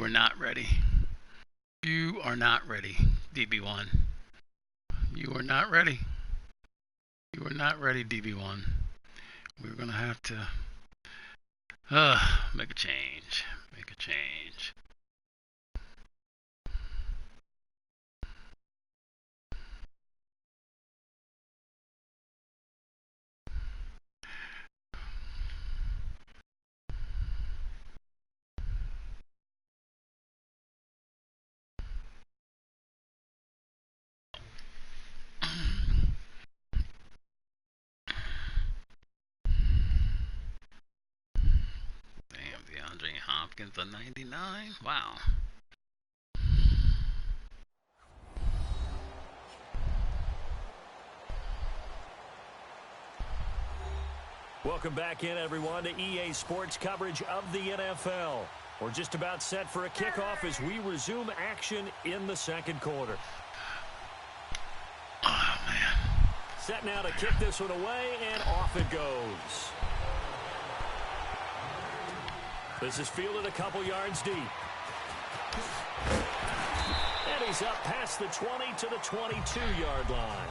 are not ready. You are not ready, DB1. You are not ready. You are not ready, DB1. We're going to have to make a change. Make a change. DeAndre Hopkins a 99. Wow. Welcome back in, everyone, to EA Sports coverage of the NFL. We're just about set for a kickoff as we resume action in the second quarter. Oh, man. Set now to kick this one away, and off it goes. This is fielded a couple yards deep. And he's up past the 20 to the 22-yard line.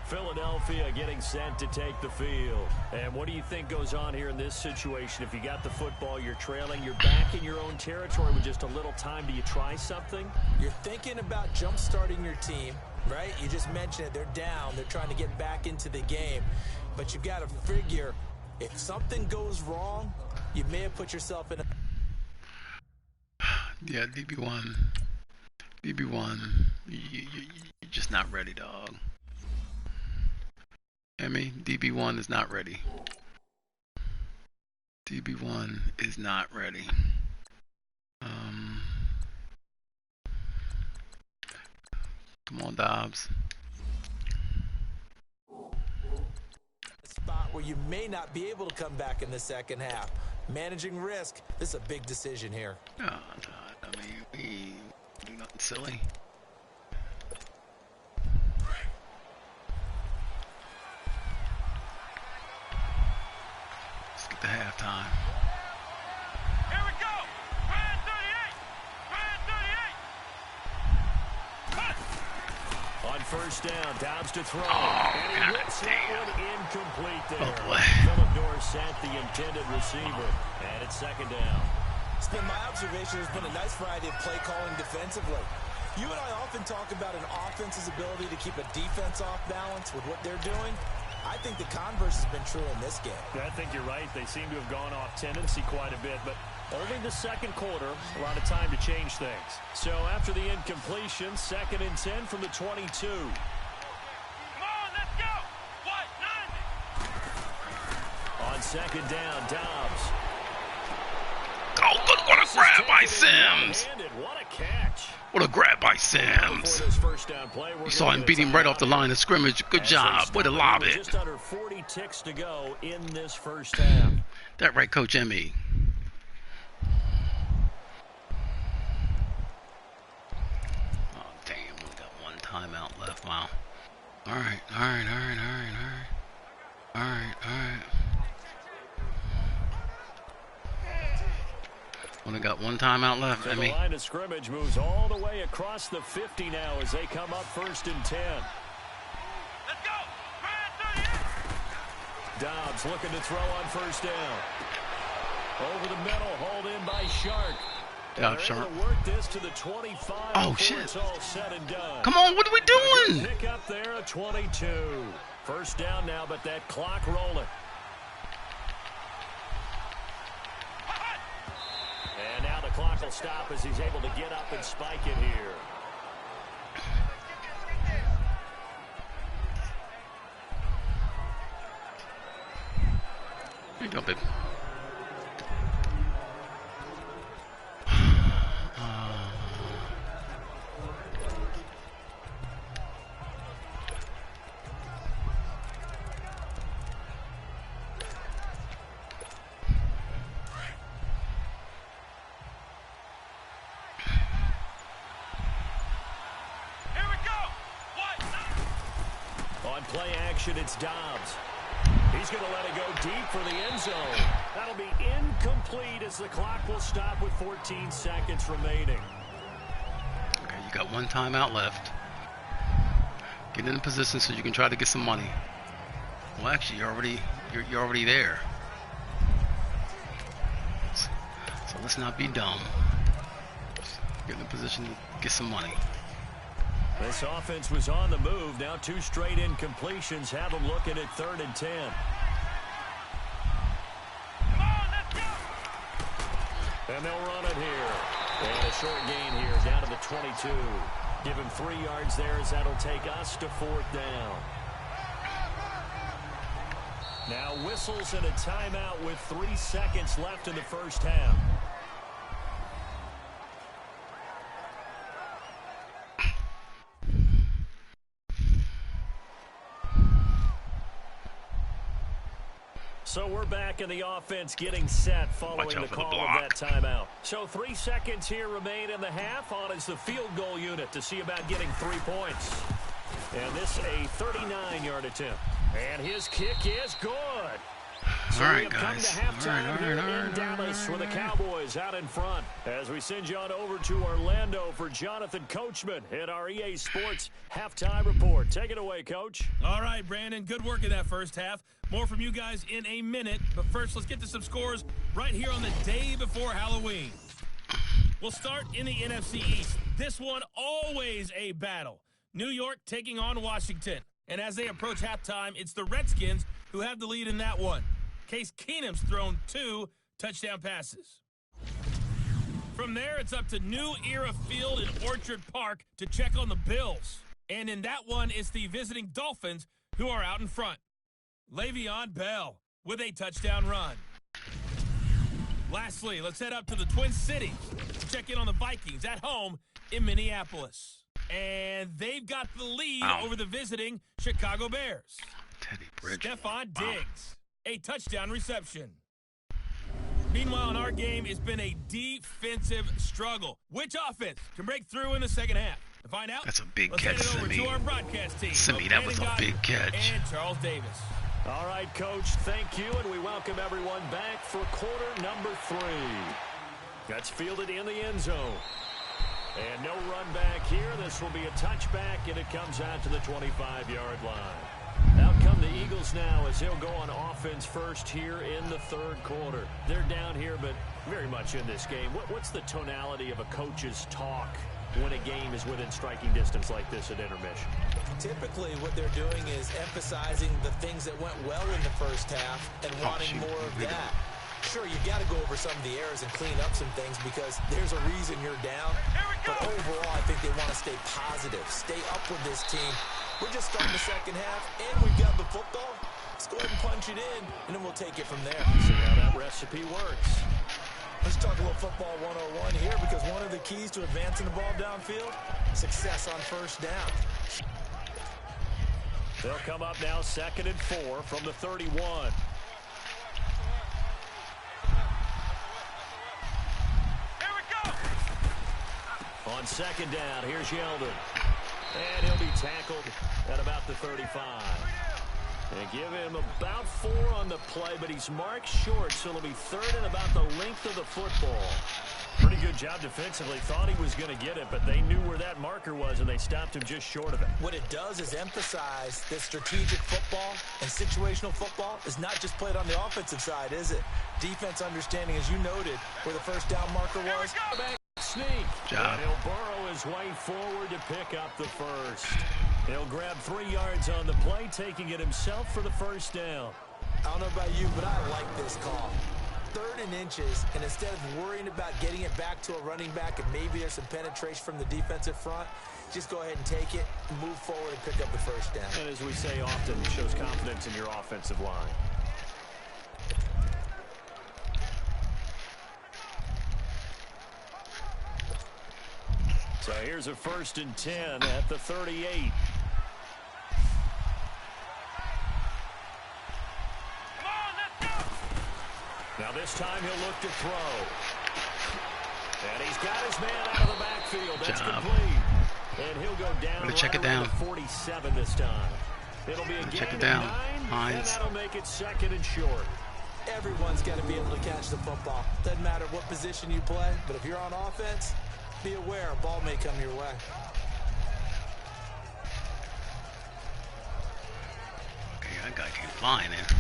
Philadelphia getting set to take the field. And what do you think goes on here in this situation? If you got the football, you're trailing, you're back in your own territory with just a little time. Do you try something? You're thinking about jump-starting your team, right? You just mentioned it. They're down. They're trying to get back into the game. But you've got to figure, if something goes wrong, you may have put yourself in a... Yeah, DB1. DB1. You're just not ready, dog. I mean, DB1 is not ready. DB1 is not ready. Come on, Dobbs. A spot where you may not be able to come back in the second half. Managing risk, this is a big decision here. Oh, God. I mean, we do nothing silly. To halftime. Here we go. Brand 38. On first down, Dobbs to throw. Oh, and he God hits damn. that one incomplete there. Oh, boy. Phillip Dorsett, the intended receiver. And it's second down. It's been my observation. There's been a nice variety of play calling defensively. You and I often talk about an offense's ability to keep a defense off balance with what they're doing. I think the converse has been true in this game. I think you're right. They seem to have gone off tendency quite a bit, but only the second quarter, a lot of time to change things. So after the incompletion, 2nd and 10 from the 22. Come on, let's go. What? 90. On second down, Dobbs. Oh, look, what a grab by Sims. What a catch. What a grab by Sims. You saw him beat him right off the line of scrimmage. Good job. Way to lob it. Just under 40 ticks to go in this first half. That right, Coach Emmy? Oh, damn. We got one timeout left. Wow. All right. Only got one timeout left, So Emmy. the line of scrimmage moves all the way across the 50 now as they come up 1st and 10. Let's go. Brand 38. Dobbs looking to throw on first down. Over the middle, hauled in by Shark. Dobbs Shark. Work this to the 25. Oh, shit. It's all said and done. Come on, what are we doing? Pick up there at 22. First down now, but that clock rolling. And now the clock will stop as he's able to get up and spike it here. Here you go, baby. Here we go. What? On play action, it's Dobbs. He's going to let it go deep for the end zone. That'll be incomplete as the clock will stop with 14 seconds remaining. Okay, you got one timeout left. Get in a position so you can try to get some money. Well, actually, you're already there. So let's not be dumb. Just get in a position to get some money. This offense was on the move. Now 2 straight incompletions have them looking at 3rd and 10. Come on, let's go. And they'll run it here. And a short gain here down to the 22. Give him 3 yards there as that'll take us to 4th down. Now whistles and a timeout with 3 seconds left in the first half. So we're back in the offense getting set following the call of that timeout. So 3 seconds here remain in the half. On is the field goal unit to see about getting 3 points. And this a 39-yard attempt. And his kick is good. So we have come to halftime here in Dallas with the Cowboys out in front. As we send you on over to Orlando for Jonathan Coachman in our EA Sports Halftime Report. Take it away, Coach. All right, Brandon, good work in that first half. More from you guys in a minute. But first, let's get to some scores right here on the day before Halloween. We'll start in the NFC East. This one always a battle. New York taking on Washington. And as they approach halftime, it's the Redskins who have the lead in that one. Case Keenum's thrown 2 touchdown passes. From there, it's up to New Era Field in Orchard Park to check on the Bills. And in that one, it's the visiting Dolphins who are out in front. Le'Veon Bell with a touchdown run. Lastly, let's head up to the Twin Cities to check in on the Vikings at home in Minneapolis. And they've got the lead over the visiting Chicago Bears. Teddy Bridge. Stephon Diggs, a touchdown reception. Meanwhile, in our game, it's been a defensive struggle. Which offense can break through in the second half? To find out, that's a big let's catch, head it over Simi. to our broadcast team. Simi, that was a big catch. And Charles Davis. All right, Coach, thank you, and we welcome everyone back for quarter number 3. That's fielded in the end zone. And no run back here. This will be a touchback, and it comes out to the 25-yard line. Out come the Eagles now as they'll go on offense first here in the 3rd quarter. They're down here, but very much in this game. What's the tonality of a coach's talk when a game is within striking distance like this at intermission? Typically, what they're doing is emphasizing the things that went well in the first half and wanting more of that. Sure, you've got to go over some of the errors and clean up some things because there's a reason you're down. But overall, I think they want to stay positive, stay up with this team. We're just starting the second half, and we've got the football. Let's go ahead and punch it in, and then we'll take it from there. See how that recipe works. Let's talk a little football 101 here because one of the keys to advancing the ball downfield, success on first down. They'll come up now 2nd and 4 from the 31. On 2nd down, here's Yeldon. And he'll be tackled at about the 35. And give him about 4 on the play, but he's marked short, so it'll be 3rd and about the length of the football. Pretty good job defensively. Thought he was going to get it, but they knew where that marker was, and they stopped him just short of it. What it does is emphasize that strategic football and situational football is not just played on the offensive side, is it? Defense understanding, as you noted, where the first down marker was. Sneak. Job. And he'll burrow his way forward to pick up the first. He'll grab 3 yards on the play, taking it himself for the first down. I don't know about you, but I like this call. 3rd and inches, and instead of worrying about getting it back to a running back and maybe there's some penetration from the defensive front, just go ahead and take it, move forward, and pick up the first down. And as we say often, it shows confidence in your offensive line. So here's a 1st and 10 at the 38. Now this time he'll look to throw. And he's got his man out of the backfield. That's complete. And he'll go down right around the 47 this time. It'll be a Check gain it down. of 9, and Hines. that'll make it 2nd and short. Everyone's got to be able to catch the football. Doesn't matter what position you play, but if you're on offense, be aware a ball may come your way. Okay, that guy came flying in.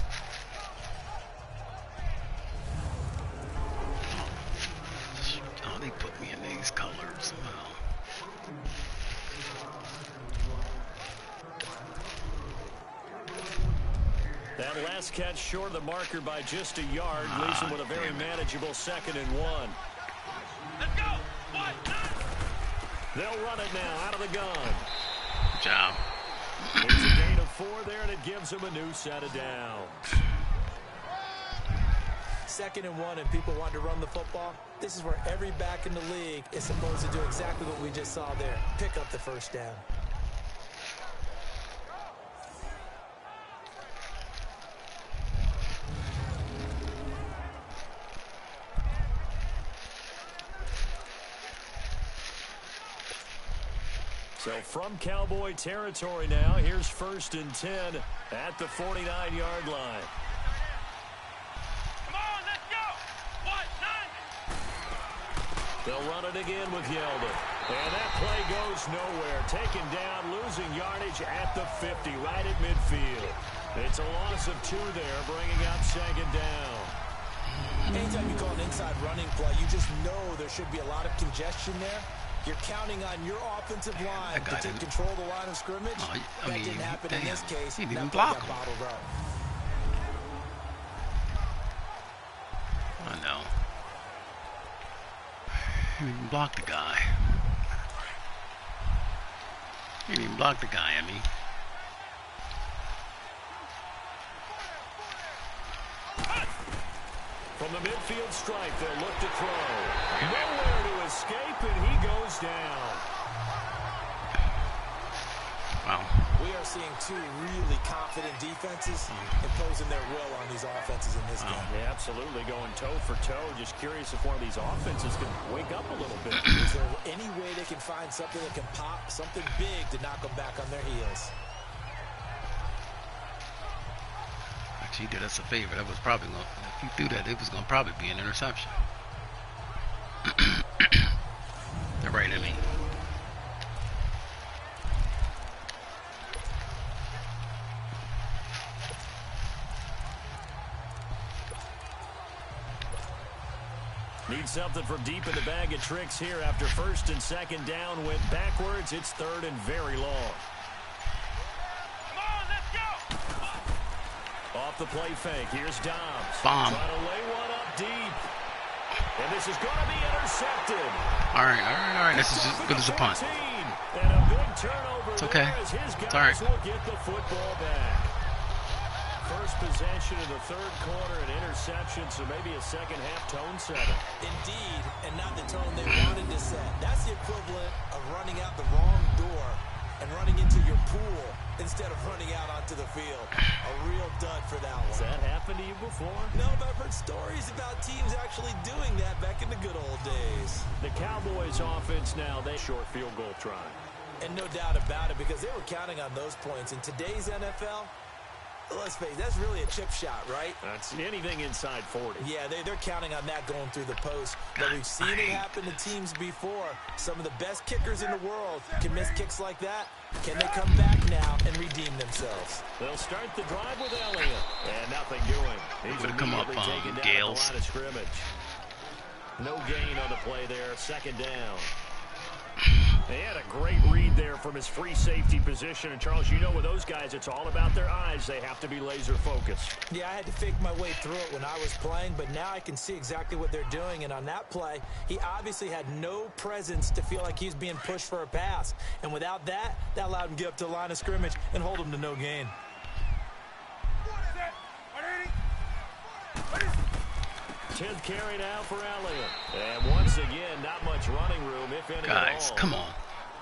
Oh, they put me in these colors. Wow. That last catch short of the marker by just a yard leaves him with a very manageable 2nd and 1. Let's go. 1, 9. They'll run it now out of the gun. Good job. It's a gain of 4 there, and it gives him a new set of downs. 2nd and 1, and people want to run the football. This is where every back in the league is supposed to do exactly what we just saw there. Pick up the first down. So from Cowboy territory now, here's 1st and 10 at the 49-yard line. Come on, let's go. 1, 9. They'll run it again with Yeldon. And that play goes nowhere. Taken down, losing yardage at the 50, right at midfield. It's a loss of 2 there, bringing up 2nd down. Anytime you call an inside running play, you just know there should be a lot of congestion there. You're counting on your offensive line to take control of the line of scrimmage. I that mean, didn't happen in this case. He didn't even That play block got him. bottled up. I know. He didn't even block the guy. He didn't even block the guy, I mean. From the midfield stripe, they'll look to throw. Nowhere to escape, and he goes down. Wow. We are seeing 2 really confident defenses imposing their will on these offenses in this game. Yeah, absolutely, going toe for toe. Just curious if one of these offenses can wake up a little bit. Is there any way they can find something that can pop, something big to knock them back on their heels? Actually, he did us a favor. That was probably going to, if he threw that, it was going to probably be an interception. They're right at me. Need something from deep in the bag of tricks here after 1st and 2nd down. Went backwards. It's 3rd and very long. Come on, let's go. Off the play fake. Here's Dobbs. Bomb. Trying to lay one up deep. And this is going to be intercepted. All right. This is just good as a punt. And a big turnover. It's okay. There as his guys It's all right. will get the football back. First possession of the 3rd quarter, an interception, so maybe a second-half tone setter. Indeed, and not the tone they wanted to set. That's the equivalent of running out the wrong door and running into your pool instead of running out onto the field. A real dud for that one. Has that happened to you before? No, but I've heard stories about teams actually doing that back in the good old days. The Cowboys offense now, they short field goal try. And no doubt about it, because they were counting on those points. In today's NFL, let's face it, that's really a chip shot, right? That's anything inside 40. Yeah, they're counting on that going through the post. But we've seen it happen to teams before. Some of the best kickers in the world can miss kicks like that. Can they come back now and redeem themselves? They'll start the drive with Elliott. And nothing doing. He's Better come up, immediately taken down at Gales. the line of scrimmage. No gain on the play there. 2nd down. He had a great read there from his free safety position. And, Charles, you know with those guys, it's all about their eyes. They have to be laser focused. Yeah, I had to fake my way through it when I was playing, but now I can see exactly what they're doing. And on that play, he obviously had no presence to feel like he's being pushed for a pass. And without that, that allowed him to get up to the line of scrimmage and hold him to no gain. 10th carry now for Elliott. And once again, not much running room, if any at Guys, all. come on.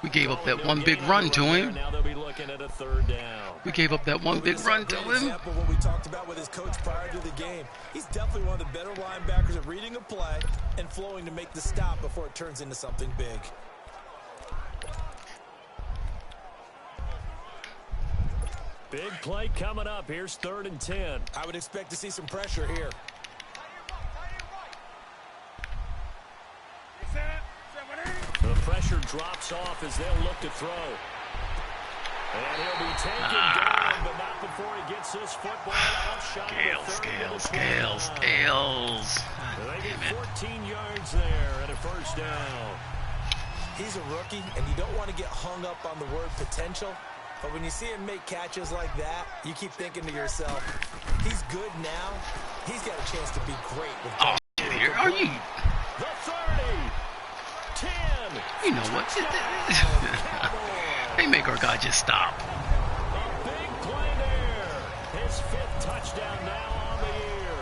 We gave up that one big run to him. Now they'll be looking at a 3rd down. We gave up that one big run to Great him. example of what we talked about with his coach prior to the game. He's definitely one of the better linebackers at reading a play and flowing to make the stop before it turns into something big. Big play coming up. Here's 3rd and 10. I would expect to see some pressure here. The pressure drops off as they'll look to throw. And he'll be taken down, but not before he gets this football out. Scales. They get 14 yards there at a first down. He's a rookie, and you don't want to get hung up on the word potential. But when you see him make catches like that, you keep thinking to yourself, he's good now. He's got a chance to be great. With Here are you? The 30. 10. You know what? They make our guy just stop. A big play there. His 5th touchdown now on the year.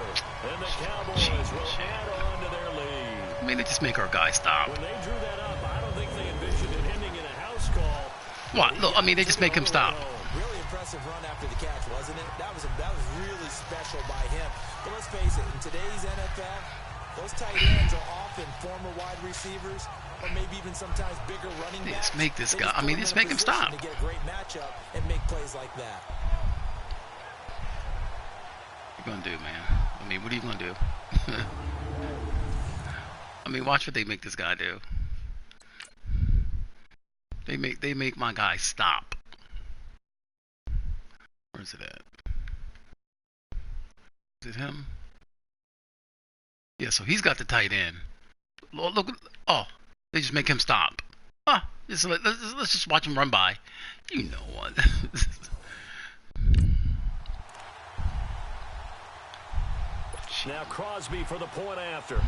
And the Cowboys will add on to their lead. I mean, they just make our guy stop. When they drew that up, I don't think they envisioned it ending in a house call. What? Look, I mean, they just make him stop. Really impressive run after the catch, wasn't it? That was really special by him. But let's face it, in today's NFL, those tight ends are often former wide receivers, or maybe even sometimes bigger running backs. Just make this guy. I mean, just make him stop. To get a great matchup and make plays like that. What you gonna do, man? I mean, what are you gonna do? I mean, watch what they make this guy do. They make my guy stop. Where's it at? Is it him? Yeah, so he's got the tight end. Look, oh, they just make him stop. Let's just watch him run by. You know what? Now Crosby for the point after.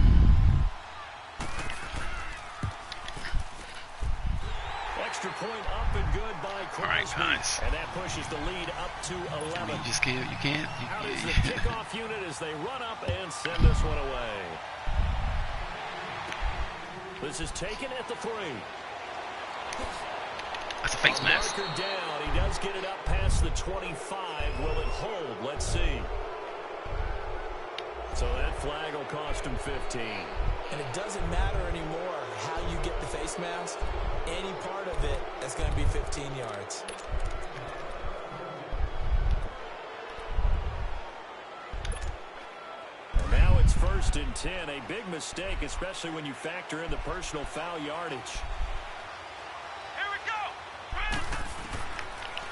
Extra point up and good by Crosby. All right, guys. And that pushes the lead up to 11. I mean, you just can't. You can't. Out is the kickoff unit as they run up and send this one away. This is taken at the 3. That's a face mask. Marker down. He does get it up past the 25. Will it hold? Let's see. So that flag will cost him 15. And it doesn't matter anymore how you get the face mask. Any part of it is going to be 15 yards. Now it's 1st and 10. A big mistake, especially when you factor in the personal foul yardage. Here we go.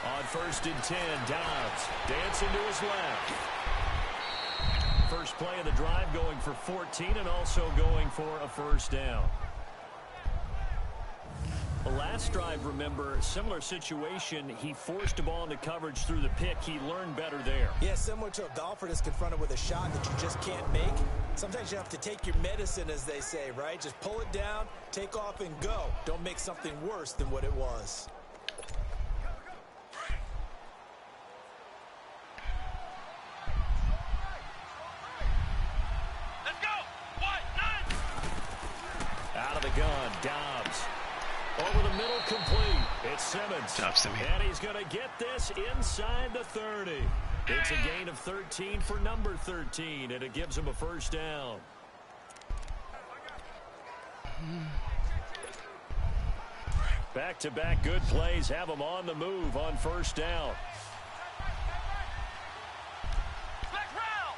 On 1st and 10, Dobbs dancing to his left. First play of the drive going for 14 and also going for a first down. The last drive, remember, similar situation. He forced a ball into coverage through the pick. He learned better there. Yeah, similar to a golfer that's confronted with a shot that you just can't make. Sometimes you have to take your medicine, as they say, right? Just pull it down, take off, and go. Don't make something worse than what it was. Let's go. 1, 9. Out of the gun, Dobbs. Over the middle, complete. It's Simmons. Job, Simmy. And he's going to get this inside the 30. It's a gain of 13 for number 13, and it gives him a first down. Back-to-back good plays have him on the move on first down. Flex round.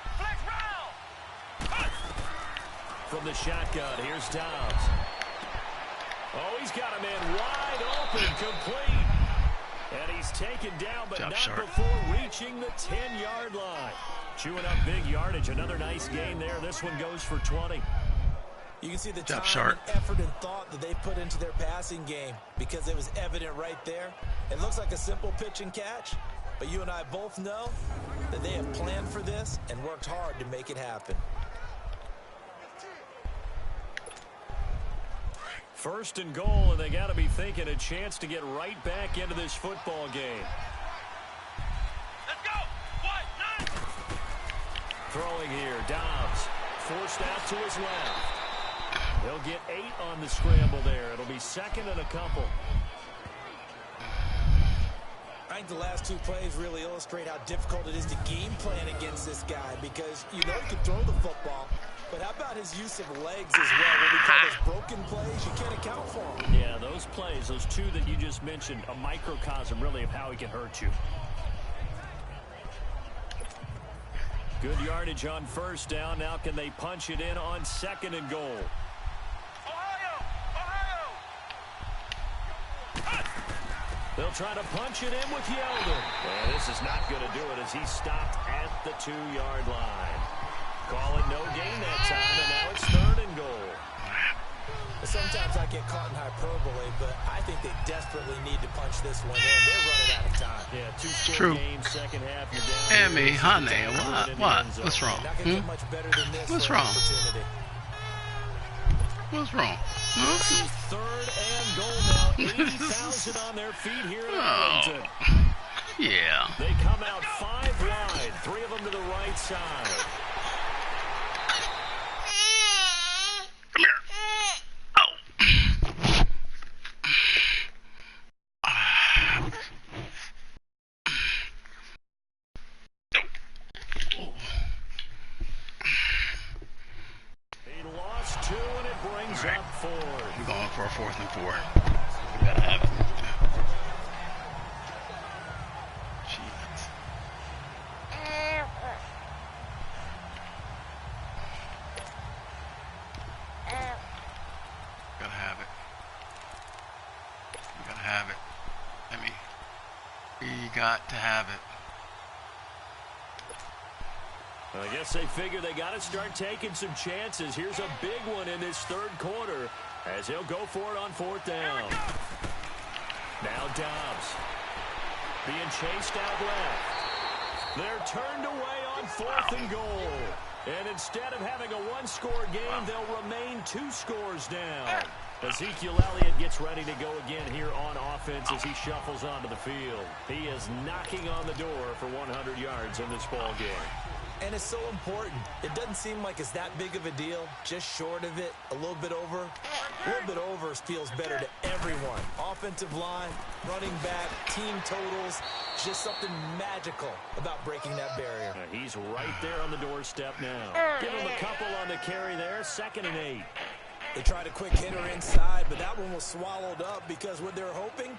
From the shotgun, here's Dobbs. Oh, he's got a man wide open, complete. And he's taken down, but not before reaching the 10-yard line. Chewing up big yardage. Another nice gain there. This one goes for 20. You can see the Job time and effort and thought that they put into their passing game because it was evident right there. It looks like a simple pitch and catch, but you and I both know that they have planned for this and worked hard to make it happen. First and goal, and they got to be thinking a chance to get right back into this football game. Let's go. 1, 9. Throwing here, Dobbs. Forced out to his left. He'll get 8 on the scramble there. It'll be second and a couple. I think the last 2 plays really illustrate how difficult it is to game plan against this guy because you know he can throw the football, but how about his use of legs as well? What we call those broken plays, you can't account for them. Yeah, those plays, those 2 that you just mentioned, a microcosm really of how he can hurt you. Good yardage on first down. Now can they punch it in on 2nd and goal? They'll try to punch it in with Yeldon. And this is not going to do it as he stopped at the 2-yard line. Call it no gain that time, and now it's 3rd and goal. Sometimes I get caught in hyperbole, but I think they desperately need to punch this one in. They're running out of time. Yeah, True. game, second half, you're down. Emmy, honey, what? What's wrong? Not gonna get much better than this. What's for an wrong? opportunity. What's wrong? This is 3rd and goal now. 80,000 on their feet here in Arlington. Yeah. They come out 5 wide, 3 of them to the right side. Come here. Oh. He lost 2, and it brings up 4. We're going for a 4th and 4. We gotta have it. Jeez. Gotta have it. We gotta have it. Emmy. We got to have it. I guess they figure they got to start taking some chances. Here's a big one in this 3rd quarter as he'll go for it on 4th down. Now Dobbs being chased out left. They're turned away on 4th and goal. And instead of having a 1-score game, they'll remain 2 scores down. Ezekiel Elliott gets ready to go again here on offense as he shuffles onto the field. He is knocking on the door for 100 yards in this ball game. And it's so important. It doesn't seem like it's that big of a deal. Just short of it, a little bit over. A little bit over feels better to everyone. Offensive line, running back, team totals. Just something magical about breaking that barrier. He's right there on the doorstep now. Give him a couple on the carry there. 2nd and 8. They tried a quick hitter inside, but that one was swallowed up because what they're hoping,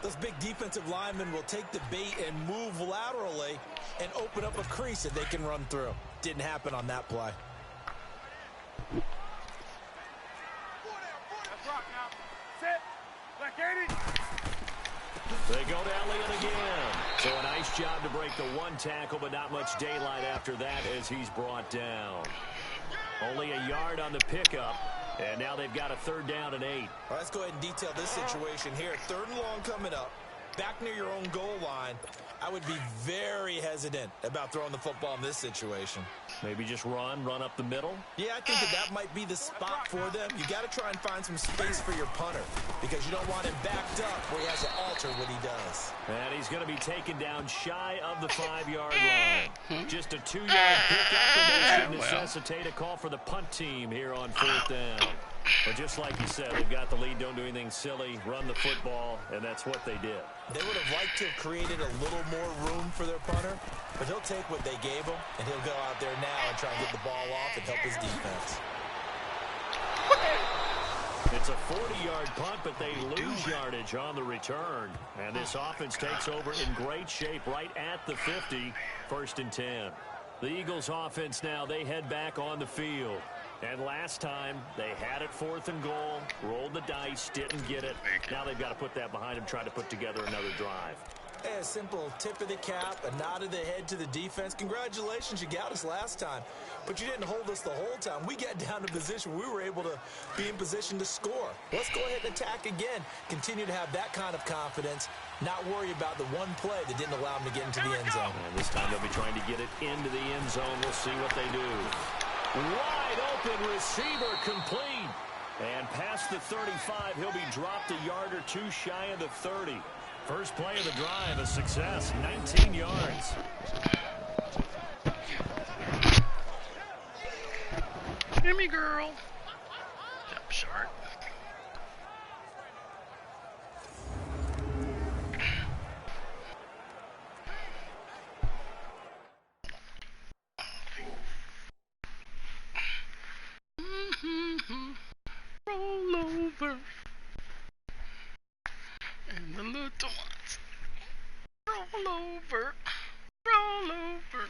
those big defensive linemen will take the bait and move laterally and open up a crease that they can run through. Didn't happen on that play. They go to Elliott again. So a nice job to break the 1 tackle, but not much daylight after that as he's brought down. Only a yard on the pickup, and now they've got a 3rd down and 8. Well, let's go ahead and detail this situation here. 3rd and long coming up. Back near your own goal line. I would be very hesitant about throwing the football in this situation. Maybe just run up the middle. Yeah, I think that might be the spot for them. You got to try and find some space for your punter because you don't want him backed up where he has to alter what he does. And he's going to be taken down shy of the 5-yard line. Just a 2-yard pickup, and they should necessitate a call for the punt team here on 4th down. But just like you said, they've got the lead, don't do anything silly, run the football, and that's what they did. They would have liked to have created a little more room for their punter, but he'll take what they gave him, and he'll go out there now and try and get the ball off and help his defense. It's a 40-yard punt, but they lose yardage on the return. And this offense takes over in great shape right at the 50, 1st and 10. The Eagles offense now, they head back on the field. And last time, they had it 4th and goal, rolled the dice, didn't get it. Now they've got to put that behind them, try to put together another drive. Hey, a simple tip of the cap, a nod of the head to the defense. Congratulations, you got us last time, but you didn't hold us the whole time. We got down to position. We were able to be in position to score. Let's go ahead and attack again. Continue to have that kind of confidence, not worry about the one play that didn't allow them to get into the end zone. And this time they'll be trying to get it into the end zone. We'll see what they do. Wide open receiver complete. And past the 35, he'll be dropped a yard or 2 shy of the 30. First play of the drive, a success, 19 yards. Gimme, girl. Jump shark. Roll over. And the little ones. Roll over. Roll over.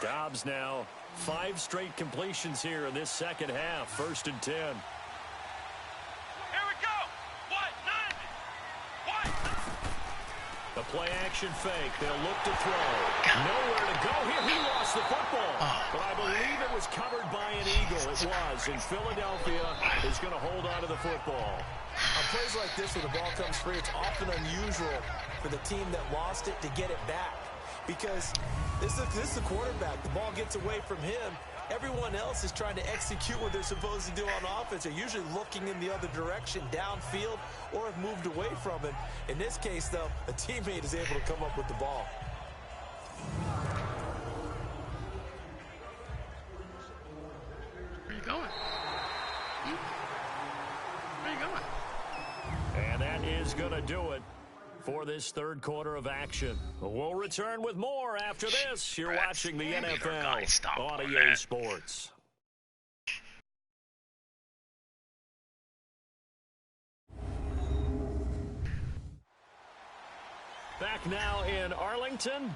Dobbs now 5 straight completions here in this second half. 1st and 10. Here we go. What? 90. What? The play action fake. They'll look to throw. Nowhere to go here. He lost the football. But I believe it was covered by an Eagle. It was. And Philadelphia is going to hold on to the football. On plays like this where the ball comes free, it's often unusual for the team that lost it to get it back. Because this is the quarterback. The ball gets away from him. Everyone else is trying to execute what they're supposed to do on offense. They're usually looking in the other direction, downfield, or have moved away from him. In this case, though, a teammate is able to come up with the ball. Where you going? Where you going? And that is going to do it for this third quarter of action. We'll return with more after this. You're watching the NFL on EA Sports. Back now in Arlington.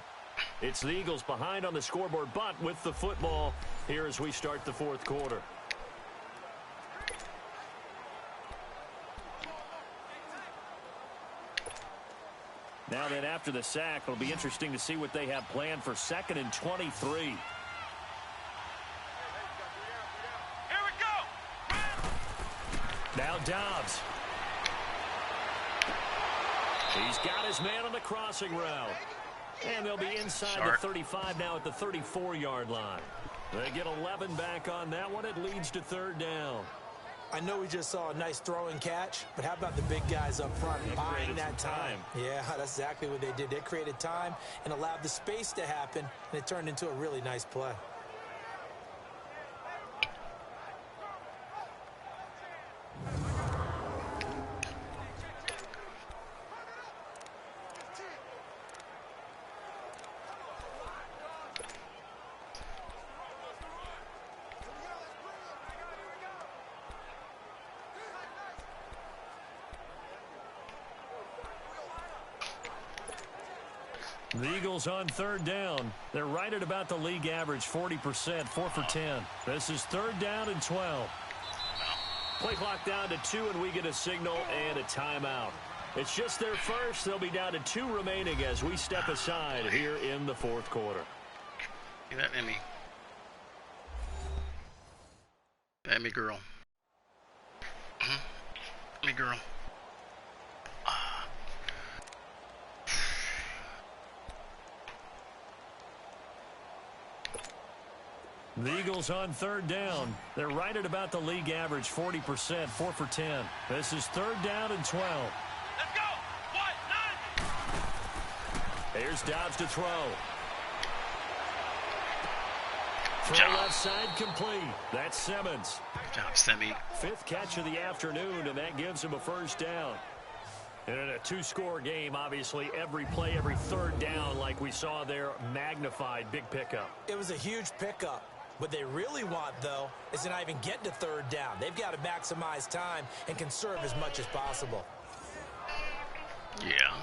It's the Eagles behind on the scoreboard, but with the football here as we start the fourth quarter. Now then, after the sack, it'll be interesting to see what they have planned for 2nd and 23. Here we go. Now Dobbs. He's got his man on the crossing route. And they'll be inside the 35 now at the 34-yard line. They get 11 back on that one. It leads to 3rd down. I know we just saw a nice throw and catch, but how about the big guys up front buying that time? Yeah, that's exactly what they did. They created time and allowed the space to happen, and it turned into a really nice play. The Eagles on 3rd down. They're right at about the league average, 40%, 4 for 10. This is 3rd down and 12. Play clock down to 2, and we get a signal and a timeout. It's just their first. They'll be down to 2 remaining as we step aside here in the 4th quarter. Give that Emmy. Emmy girl. Emmy girl. The Eagles on 3rd down. They're right at about the league average, 40%, 4 for 10. This is 3rd down and 12. Let's go. What? 90. Here's Dobbs to throw. Throw left side complete. That's Simmons. Good job, Semi. 5th catch of the afternoon, and that gives him a 1st down. And in a 2-score game, obviously, every play, every 3rd down, like we saw there, magnified, big pickup. It was a huge pickup. What they really want, though, is to not even get to 3rd down. They've got to maximize time and conserve as much as possible. Yeah.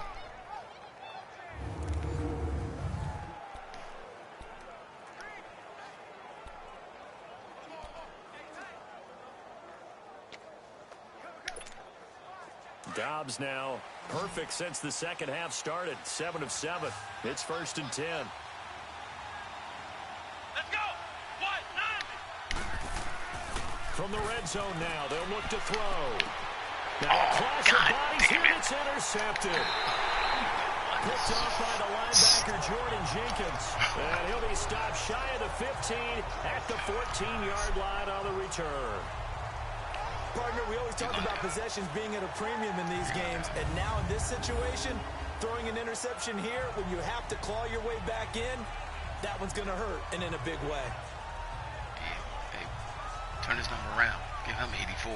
Dobbs now perfect since the second half started. 7 of 7. It's 1st and 10. Let's go. What? 90. From the red zone now, they'll look to throw. Now a clash of bodies here. It's intercepted. Picked off by the linebacker Jordan Jenkins. And he'll be stopped shy of the 15 at the 14-yard line on the return. Partner, we always talk about possessions being at a premium in these games, and now in this situation, throwing an interception here when you have to claw your way back in, that one's going to hurt, and in a big way. Hey, turn this number around. Give him 84.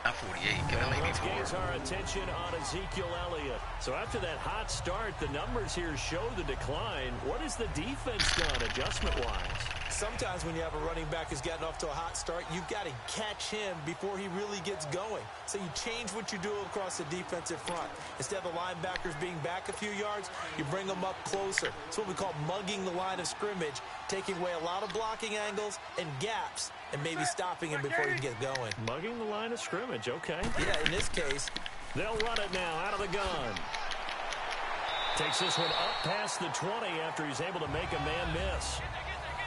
Not 48. Give him 84. Let's get our attention on Ezekiel Elliott. So after that hot start, the numbers here show the decline. What has the defense done adjustment-wise? Sometimes when you have a running back who's gotten off to a hot start, you've got to catch him before he really gets going. So you change what you do across the defensive front. Instead of the linebackers being back a few yards, you bring them up closer. It's what we call mugging the line of scrimmage, taking away a lot of blocking angles and gaps, and maybe stopping him before he gets going. Mugging the line of scrimmage, okay. Yeah, in this case. They'll run it now out of the gun. Takes this one up past the 20 after he's able to make a man miss.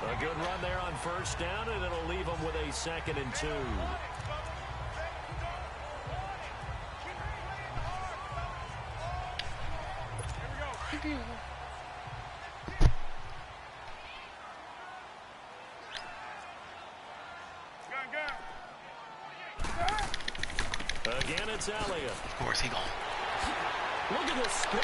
A good run there on first down, and it'll leave him with a 2nd and 2. Again, it's Elliott. Of course, he gone. Look at the spin.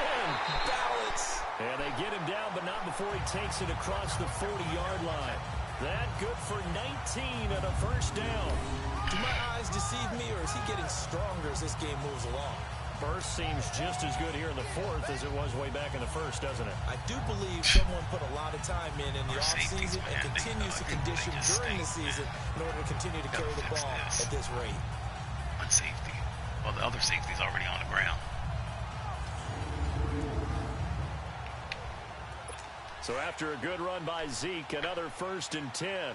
Balance. And they get him down, but not before he takes it across the 40-yard line. That good for 19 and a first down. Do my eyes deceive me, or is he getting stronger as this game moves along? Burst seems just as good here in the 4th as it was way back in the 1st, doesn't it? I do believe someone put a lot of time in the offseason and continues to condition during the season in order to continue to carry the ball at this rate. One safety. Well, the other safety's already on the ground. So after a good run by Zeke, another 1st and 10.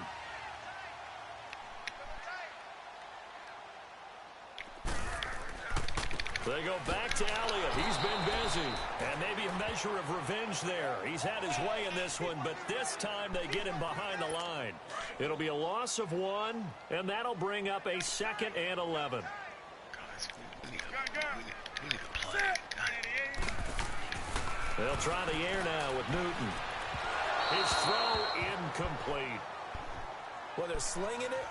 They go back to Elliott. He's been busy. And maybe a measure of revenge there. He's had his way in this one, but this time they get him behind the line. It'll be a loss of 1, and that'll bring up a 2nd and 11. Guys, we need to play. They'll try the air now with Newton. His throw incomplete. Well, they're slinging it,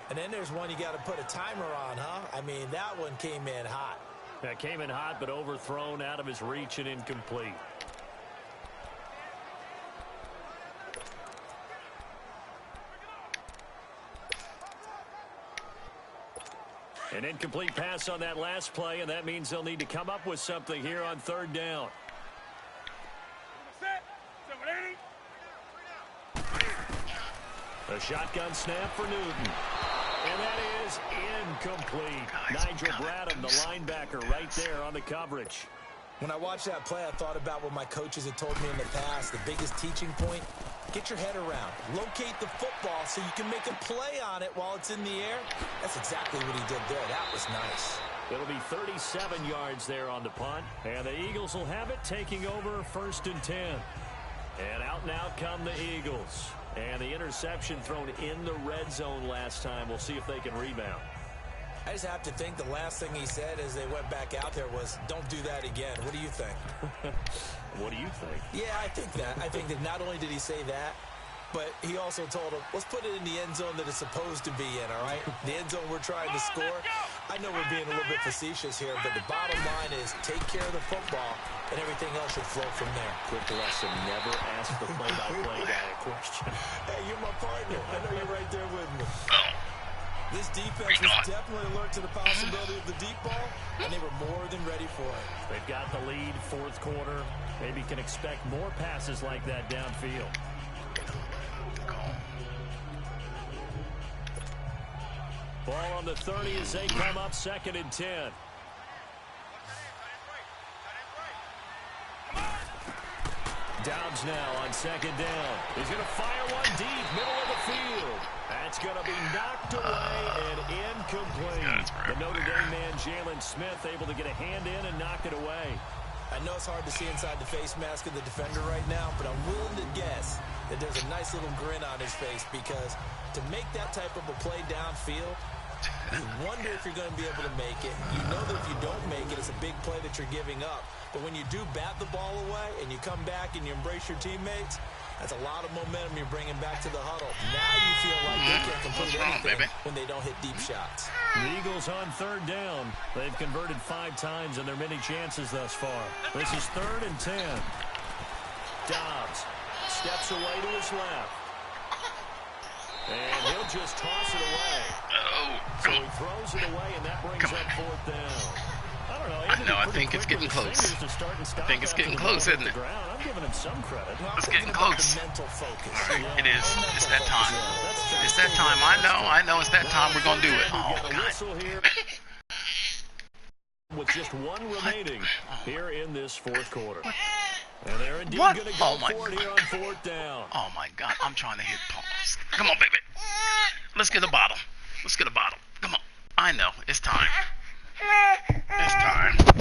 and then there's one you got to put a timer on, huh? I mean, that one came in hot. That came in hot, but overthrown out of his reach and incomplete. An incomplete pass on that last play, and that means they'll need to come up with something here on 3rd down. A shotgun snap for Newton. And that is incomplete. Nigel Bradham, the linebacker, right there on the coverage. When I watched that play, I thought about what my coaches had told me in the past. The biggest teaching point, get your head around. Locate the football so you can make a play on it while it's in the air. That's exactly what he did there. That was nice. It'll be 37 yards there on the punt. And the Eagles will have it, taking over 1st and 10. And out come the Eagles. And the interception thrown in the red zone last time. We'll see if they can rebound. I just have to think the last thing he said as they went back out there was, don't do that again. What do you think? What do you think? Yeah, I think that. I think that not only did he say that, but he also told him, let's put it in the end zone that it's supposed to be in, all right? The end zone we're trying to score. I know we're being a little bit facetious here, but the bottom line is take care of the football, and everything else should flow from there. Quick lesson, never ask the play-by-play guy a question. Hey, you're my partner. I know you're right there with me. This defense was definitely alert to the possibility of the deep ball, and they were more than ready for it. They've got the lead, 4th quarter. Maybe can expect more passes like that downfield. Ball on the 30 as they come up 2nd and 10. Dobbs now on 2nd down. He's going to fire one deep, middle of the field. That's going to be knocked away and incomplete. The Notre Dame man, Jalen Smith, able to get a hand in and knock it away. I know it's hard to see inside the face mask of the defender right now, but I'm willing to guess that there's a nice little grin on his face because to make that type of a play downfield, you wonder if you're going to be able to make it. You know that if you don't make it, it's a big play that you're giving up. But when you do bat the ball away and you come back and you embrace your teammates, that's a lot of momentum you're bringing back to the huddle. Now you feel like they can't complete anything when they don't hit deep shots. The Eagles on 3rd down. They've converted 5 times in their many chances thus far. This is 3rd and 10. Dobbs steps away to his left. And he'll just toss it away. So he throws it away, and that brings up 4th down. I don't know. know. I think it's getting close. I think it's getting close, isn't it? I'm giving him some credit. It's getting close. Mental focus. It is. It's that time. It's that time. I know it's that time. We're going to do it. Oh, God. With just one remaining here in this fourth quarter. And they're indeed What? going to go Oh, my for it here on fourth down. Oh, my God. I'm trying to hit pause. Come on, baby. Let's get a bottle. Let's get a bottle. Come on. I know. It's time. It's time.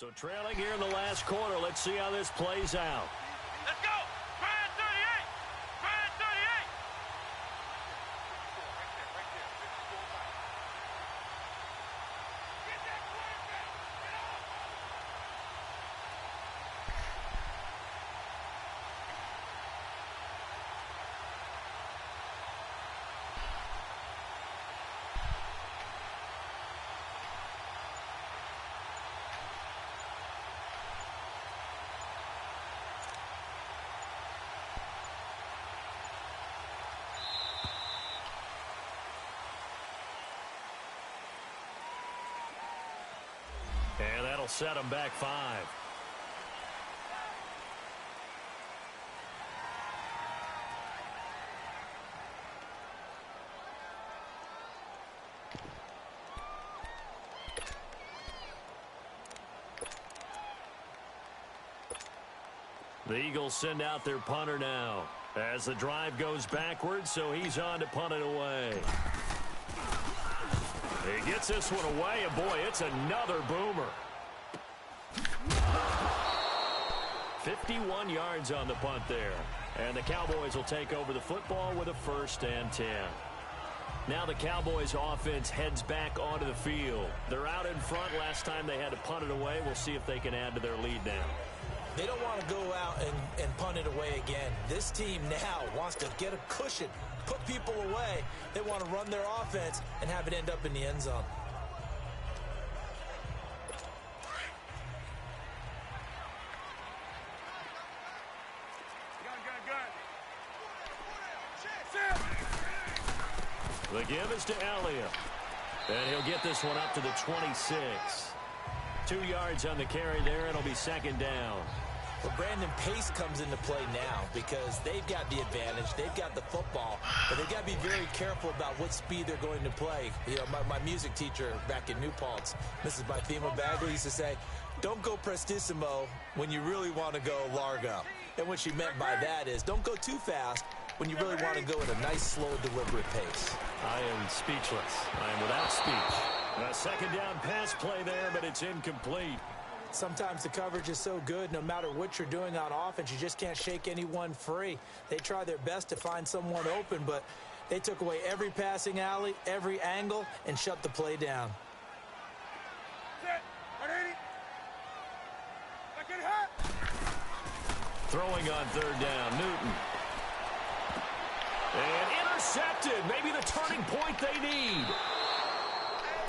So trailing here in the last quarter. Let's see how this plays out. Let's go. Try at 38. Try at 38. Right there. Get that quarterback. Get off. And that'll set them back 5. The Eagles send out their punter now as the drive goes backwards, so he's on to punt it away. He gets this one away, and boy, it's another boomer. 51 yards on the punt there. And the Cowboys will take over the football with a 1st and 10. Now the Cowboys offense heads back onto the field. They're out in front. Last time they had to punt it away. We'll see if they can add to their lead now. They don't want to go out and punt it away again. This team now wants to get a cushion, put people away. They want to run their offense and have it end up in the end zone. The give is to Elliott. And he'll get this one up to the 26. 2 yards on the carry there. It'll be 2nd down. Well, Brandon, pace comes into play now because they've got the advantage. They've got the football, but they've got to be very careful about what speed they're going to play. You know, my music teacher back in New Paltz, Mrs. Bythema Bagley, used to say, don't go prestissimo when you really want to go largo. And what she meant by that is don't go too fast when you really want to go at a nice, slow, deliberate pace. I am speechless. I am without speech. A 2nd down pass play there, but it's incomplete. Sometimes the coverage is so good, no matter what you're doing on offense, you just can't shake anyone free. They try their best to find someone open, but they took away every passing alley, every angle, and shut the play down. Throwing on 3rd down, Newton. And intercepted. Maybe the turning point they need.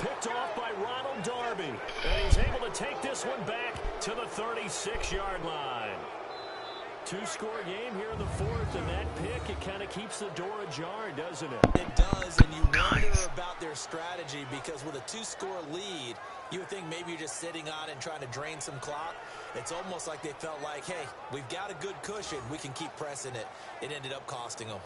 Picked off by Ronald Darby. And he's able to take this one back to the 36-yard line. 2-score game here in the 4th, and that pick, it kind of keeps the door ajar, doesn't it? It does, and you wonder about their strategy because with a 2-score lead, you would think maybe you're just sitting on it and trying to drain some clock. It's almost like they felt like, hey, we've got a good cushion. We can keep pressing it. It ended up costing them.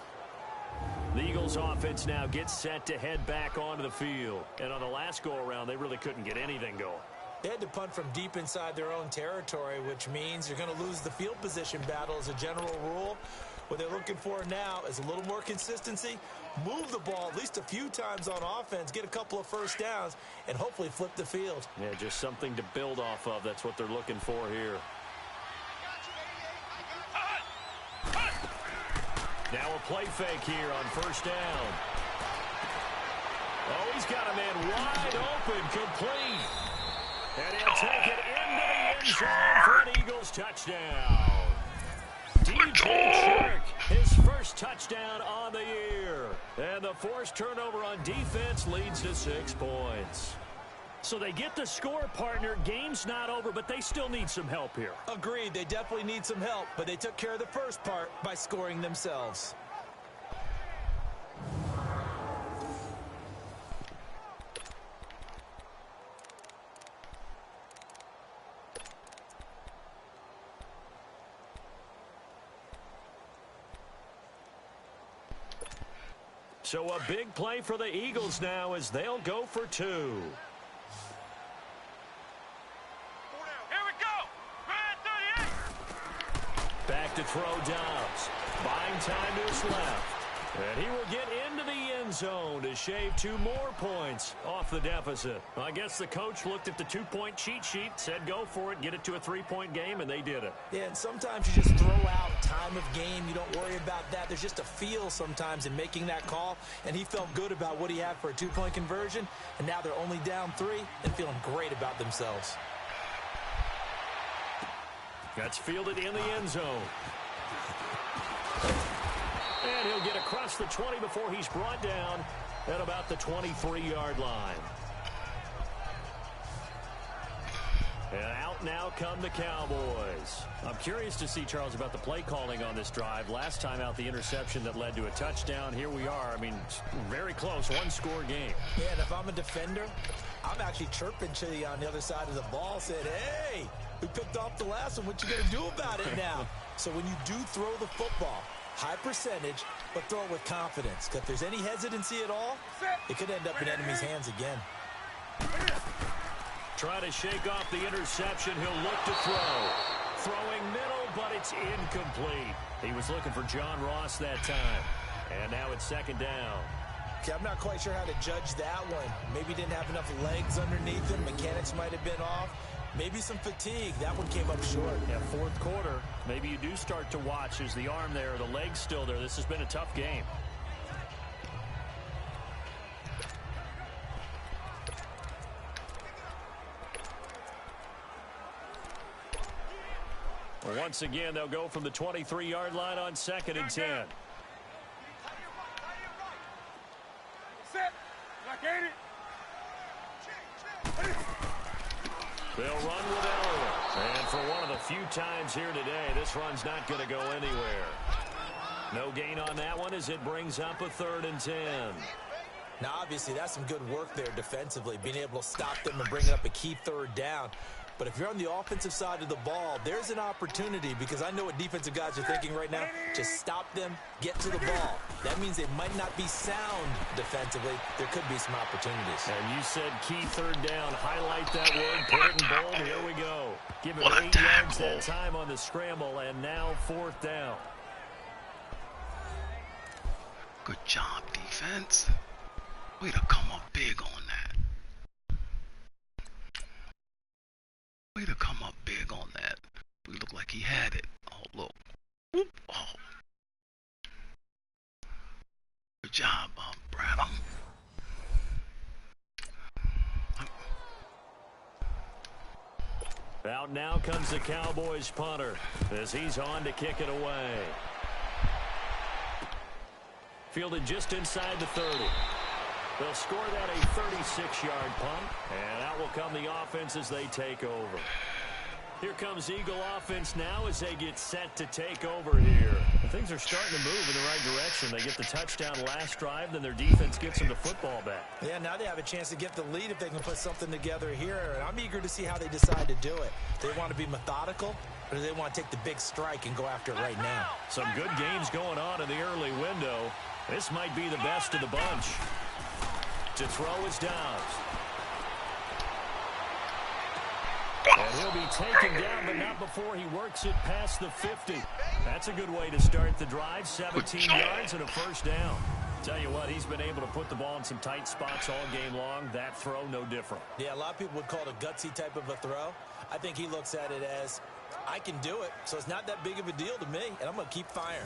The Eagles offense now gets set to head back onto the field. And on the last go-around, they really couldn't get anything going. They had to punt from deep inside their own territory, which means you're going to lose the field position battle as a general rule. What they're looking for now is a little more consistency, move the ball at least a few times on offense, get a couple of 1st downs, and hopefully flip the field. Yeah, just something to build off of. That's what they're looking for here. Now a play fake here on 1st down. Oh, he's got a man wide open, complete. And he'll take it into the end zone for an Eagles touchdown. DJ Chark, his 1st touchdown on the year. And the forced turnover on defense leads to 6 points. So they get the score, partner. Game's not over, but they still need some help here. Agreed, they definitely need some help, but they took care of the first part by scoring themselves. So a big play for the Eagles now as they'll go for 2. Here we go. Try at 38. Back to throw Dobbs. Buying time to his left. And he will get into the end end zone to shave 2 more points off the deficit. I guess the coach looked at the 2-point cheat sheet, said go for it, get it to a 3-point game, and they did it. Yeah, and sometimes you just throw out time of game. You don't worry about that. There's just a feel sometimes in making that call, and he felt good about what he had for a 2-point conversion, and now they're only down 3 and feeling great about themselves. That's fielded in the end zone. And he'll get across the 20 before he's brought down at about the 23-yard line. And out now come the Cowboys. I'm curious to see, Charles, about the play calling on this drive. Last time out, the interception that led to a touchdown. Here we are. I mean, very close, 1-score game. Yeah, and if I'm a defender, I'm actually chirping to you on the other side of the ball, said, hey, we picked off the last one. What you going to do about it now? So when you do throw the football, high percentage, but throw it with confidence. Because if there's any hesitancy at all, it could end up in enemy's hands again. Try to shake off the interception. He'll look to throw. Throwing middle, but it's incomplete. He was looking for John Ross that time. And now it's 2nd down. Okay, I'm not quite sure how to judge that one. Maybe didn't have enough legs underneath him. Mechanics might have been off. Maybe some fatigue. That one came up short. Yeah, 4th quarter. Maybe you do start to watch. Is the arm there, the leg's still there? This has been a tough game. Once again, they'll go from the 23-yard line on 2nd and 10. They'll run with Elliott. And for one of the few times here today, this run's not going to go anywhere. No gain on that one as it brings up a 3rd and 10. Now, obviously, that's some good work there defensively, being able to stop them and bring up a key 3rd down. But if you're on the offensive side of the ball, there's an opportunity, because I know what defensive guys are thinking right now. Just stop them, get to the ball. That means they might not be sound defensively. There could be some opportunities. And you said key 3rd down. Highlight that word, put it in bold. Here we go. Give him 8 yards that time on the scramble, and now 4th down. Good job, defense. Way to come up big on that. Way to come up big on that. We look like he had it. Oh, look. Whoop. Oh. Good job, Bradham. Out now comes the Cowboys punter as he's on to kick it away. Fielded just inside the 30. They'll score that a 36-yard punt, and out will come the offense as they take over. Here comes Eagle offense now as they get set to take over here. And things are starting to move in the right direction. They get the touchdown last drive, then their defense gets them the football back. Yeah, now they have a chance to get the lead if they can put something together here. And I'm eager to see how they decide to do it. Do they want to be methodical, or do they want to take the big strike and go after it right now? Some good games going on in the early window. This might be the best of the bunch. To throw is Downs. And he'll be taken down, but not before he works it past the 50. That's a good way to start the drive. 17 yards and a 1st down. Tell you what, he's been able to put the ball in some tight spots all game long. That throw, no different. Yeah, a lot of people would call it a gutsy type of a throw. I think he looks at it as, I can do it, so it's not that big of a deal to me, and I'm going to keep firing.